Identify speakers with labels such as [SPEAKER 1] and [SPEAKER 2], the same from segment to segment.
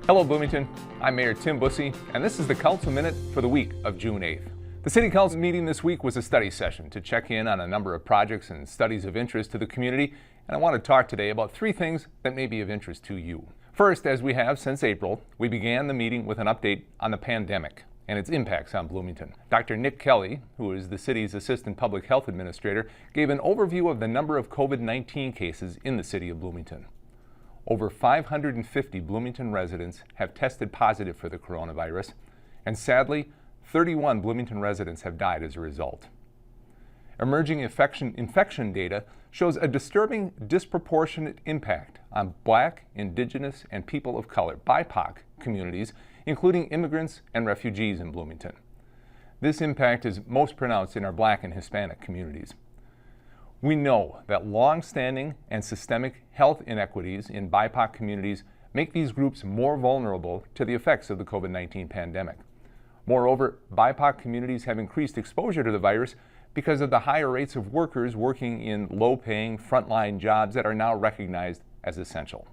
[SPEAKER 1] Hello Bloomington, I'm Mayor Tim Busse, and this is the Council Minute for the week of June 8th. The City Council meeting this week was a study session to check in on a number of projects and studies of interest to the community, and I want to talk today about three things that may be of interest to you. First, as we have since April, we began the meeting with an update on the pandemic and its impacts on Bloomington. Dr. Nick Kelly, who is the city's Assistant Public Health Administrator, gave an overview of the number of COVID-19 cases in the city of Bloomington. Over 550 Bloomington residents have tested positive for the coronavirus, and sadly, 31 Bloomington residents have died as a result. Emerging infection data shows a disturbing disproportionate impact on Black, Indigenous, and people of color, BIPOC, communities, including immigrants and refugees in Bloomington. This impact is most pronounced in our Black and Hispanic communities. We know that long-standing and systemic health inequities in BIPOC communities make these groups more vulnerable to the effects of the COVID-19 pandemic. Moreover, BIPOC communities have increased exposure to the virus because of the higher rates of workers working in low-paying frontline jobs that are now recognized as essential.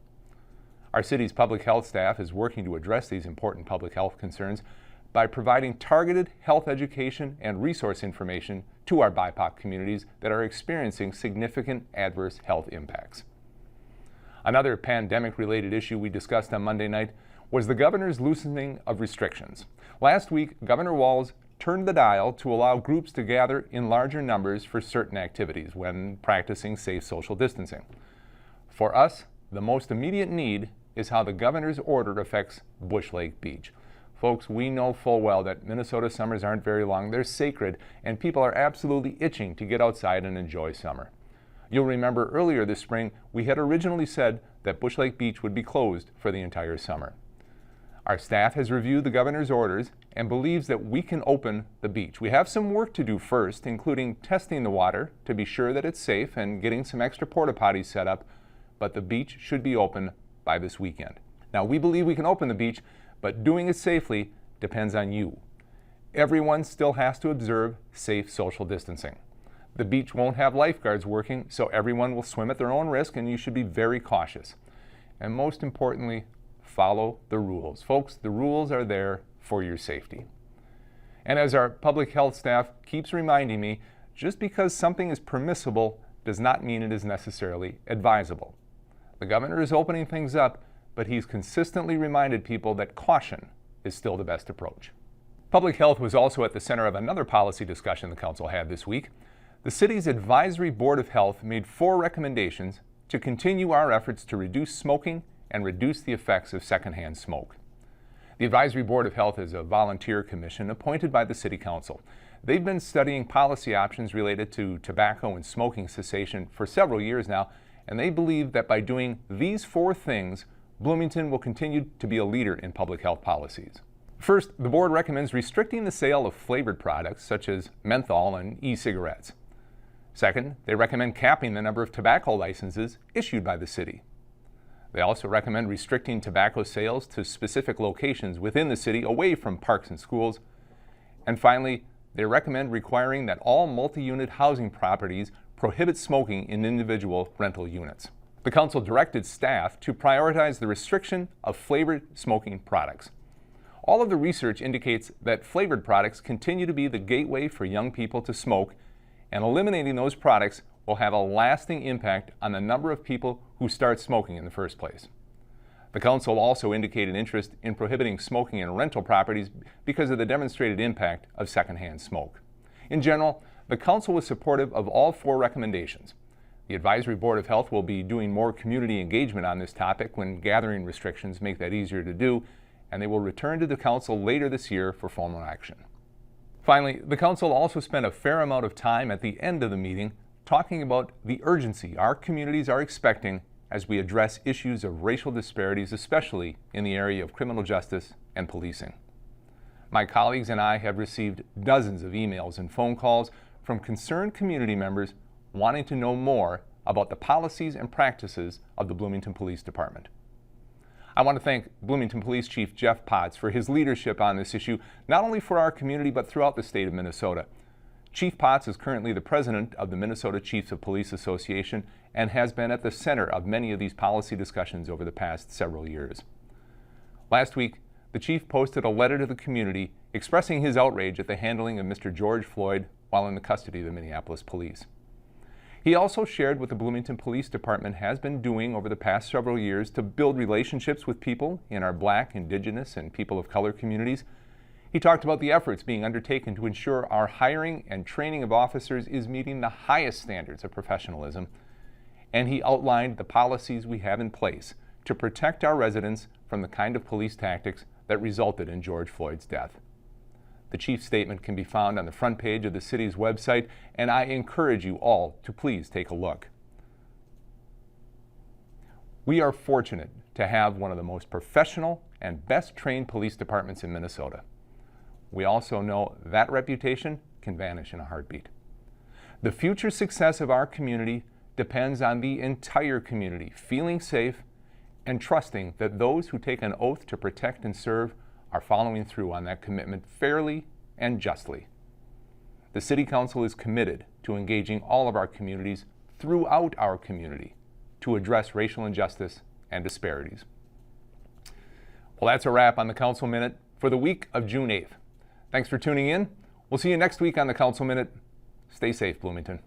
[SPEAKER 1] Our city's public health staff is working to address these important public health concerns by providing targeted health education and resource information to our BIPOC communities that are experiencing significant adverse health impacts. Another pandemic-related issue we discussed on Monday night was the governor's loosening of restrictions. Last week, Governor Walz turned the dial to allow groups to gather in larger numbers for certain activities when practicing safe social distancing. For us, the most immediate need is how the governor's order affects Bush Lake Beach. Folks, we know full well that Minnesota summers aren't very long. They're sacred, and people are absolutely itching to get outside and enjoy summer. You'll remember earlier this spring, we had originally said that Bush Lake Beach would be closed for the entire summer. Our staff has reviewed the governor's orders and believes that we can open the beach. We have some work to do first, including testing the water to be sure that it's safe and getting some extra porta potties set up, but the beach should be open by this weekend. Now, we believe we can open the beach, but doing it safely depends on you. Everyone still has to observe safe social distancing. The beach won't have lifeguards working, so everyone will swim at their own risk, and you should be very cautious. And most importantly, follow the rules. Folks, the rules are there for your safety. And as our public health staff keeps reminding me, just because something is permissible does not mean it is necessarily advisable. The governor is opening things up, but he's consistently reminded people that caution is still the best approach. Public health was also at the center of another policy discussion the council had this week. The city's Advisory Board of Health made 4 recommendations to continue our efforts to reduce smoking and reduce the effects of secondhand smoke. The Advisory Board of Health is a volunteer commission appointed by the City Council. They've been studying policy options related to tobacco and smoking cessation for several years now, and they believe that by doing these 4 things, Bloomington will continue to be a leader in public health policies. First, the board recommends restricting the sale of flavored products such as menthol and e-cigarettes. Second, they recommend capping the number of tobacco licenses issued by the city. They also recommend restricting tobacco sales to specific locations within the city away from parks and schools. And finally, they recommend requiring that all multi-unit housing properties prohibit smoking in individual rental units. The council directed staff to prioritize the restriction of flavored smoking products. All of the research indicates that flavored products continue to be the gateway for young people to smoke, and eliminating those products will have a lasting impact on the number of people who start smoking in the first place. The council also indicated interest in prohibiting smoking in rental properties because of the demonstrated impact of secondhand smoke. In general, the council was supportive of all 4 recommendations. The Advisory Board of Health will be doing more community engagement on this topic when gathering restrictions make that easier to do, and they will return to the council later this year for formal action. Finally, the council also spent a fair amount of time at the end of the meeting talking about the urgency our communities are expecting as we address issues of racial disparities, especially in the area of criminal justice and policing. My colleagues and I have received dozens of emails and phone calls from concerned community members wanting to know more about the policies and practices of the Bloomington Police Department. I want to thank Bloomington Police Chief Jeff Potts for his leadership on this issue, not only for our community but throughout the state of Minnesota. Chief Potts is currently the president of the Minnesota Chiefs of Police Association and has been at the center of many of these policy discussions over the past several years. Last week, the chief posted a letter to the community expressing his outrage at the handling of Mr. George Floyd while in the custody of the Minneapolis police. He also shared what the Bloomington Police Department has been doing over the past several years to build relationships with people in our Black, Indigenous, and people of color communities. He talked about the efforts being undertaken to ensure our hiring and training of officers is meeting the highest standards of professionalism. And he outlined the policies we have in place to protect our residents from the kind of police tactics that resulted in George Floyd's death. The chief's statement can be found on the front page of the city's website, and I encourage you all to please take a look. We are fortunate to have one of the most professional and best trained police departments in Minnesota. We also know that reputation can vanish in a heartbeat. The future success of our community depends on the entire community feeling safe and trusting that those who take an oath to protect and serve are following through on that commitment fairly and justly. The City Council is committed to engaging all of our communities throughout our community to address racial injustice and disparities. Well, that's a wrap on the Council Minute for the week of June 8th. Thanks for tuning in. We'll see you next week on the Council Minute. Stay safe, Bloomington.